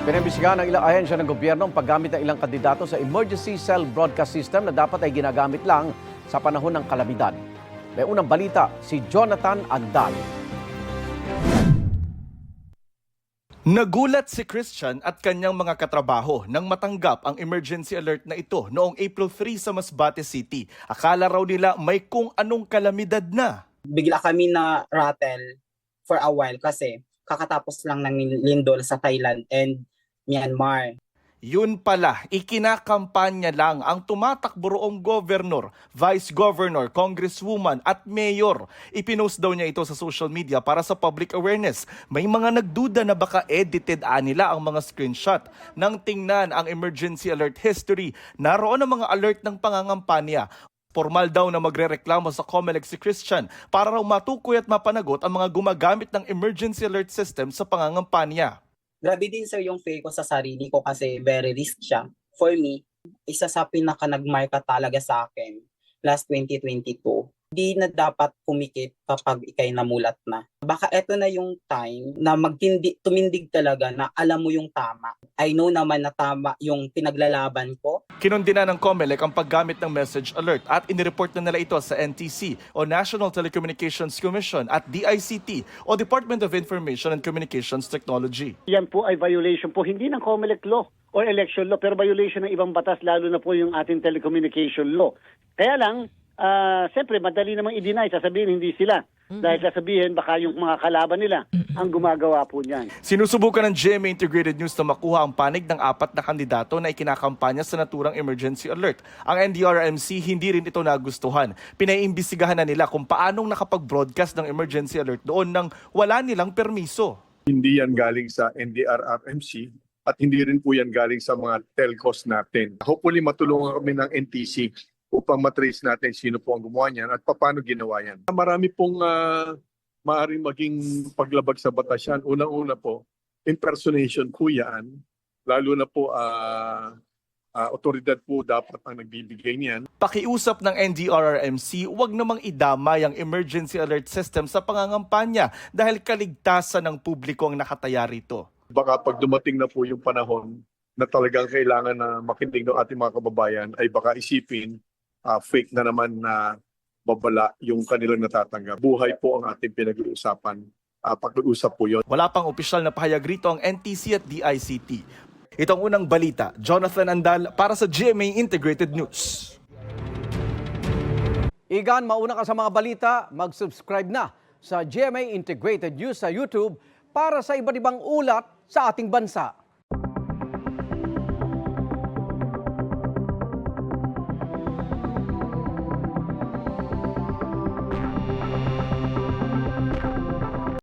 Pinimbisigahan ng ilang ahensya ng gobyerno ang paggamit ng ilang kandidato sa emergency cell broadcast system na dapat ay ginagamit lang sa panahon ng kalamidad. May unang balita, si Jonathan Andal. Nagulat si Christian at kanyang mga katrabaho nang matanggap ang emergency alert na ito noong April 3 sa Masbate City. Akala raw nila may kung anong kalamidad na. Bigla kami na rattle for a while kasi kakatapos lang ng lindol sa Thailand and Myanmar. Yun pala, ikinakampanya lang ang tumatakbo roong governor, vice governor, congresswoman at mayor. Ipinost daw niya ito sa social media para sa public awareness. May mga nagduda na baka edited nila ang mga screenshot. Nang tingnan ang emergency alert history, naroon ang mga alert ng pangangampanya. Formal daw na magrereklamo sa COMELEC si Christian para raw matukoy at mapanagot ang mga gumagamit ng emergency alert system sa pangangampanya. Grabe din sir yung fake ko sa sarili ko kasi very risk siya. For me, isa sa pinaka nagmarka talaga sa akin last 2022. Di na dapat pumikit kapag ikay namulat na. Baka eto na yung time na tumindig talaga na alam mo yung tama. I know naman na tama yung pinaglalaban ko. Kinundina ng COMELEC ang paggamit ng message alert at inireport na nila ito sa NTC o National Telecommunications Commission at DICT o Department of Information and Communications Technology. Yan po ay violation po hindi ng COMELEC law or election law pero violation ng ibang batas lalo na po yung ating telecommunication law. Kaya lang, siyempre madali namang i-deny, sasabihin hindi sila. Dahil sasabihin baka yung mga kalaban nila ang gumagawa po niyan. Sinusubukan ng GMA Integrated News na makuha ang panig ng 4 na kandidato na ikinakampanya sa naturang emergency alert. Ang NDRRMC hindi rin ito nagustuhan. Pinaiimbestigahan na nila kung paanong nakapag-broadcast ng emergency alert doon nang wala nilang permiso. Hindi yan galing sa NDRRMC at hindi rin po yan galing sa mga telcos natin. Hopefully matulungan kami ng NTC upang matrace natin sino po ang gumawa niyan at paano ginawa yan. Marami pong maaaring maging paglabag sa batas yan. Unang-una po, impersonation po yan. Lalo na po otoridad po dapat ang nagbibigay niyan. Pakiusap ng NDRRMC, huwag namang idamay ang emergency alert system sa pangangampanya dahil kaligtasan ng publiko ang nakataya rito. Baka pag dumating na po yung panahon na talagang kailangan na makinig ng ating mga kababayan ay baka isipin fake na naman na babala yung kanilang natatanggap. Buhay po ang ating pinag-uusapan. Pag-uusap po yun. Wala pang opisyal na pahayag rito ang NTC at DICT. Itong unang balita, Jonathan Andal para sa GMA Integrated News. Igan, mauna ka sa mga balita, mag-subscribe na sa GMA Integrated News sa YouTube para sa iba't ibang ulat sa ating bansa.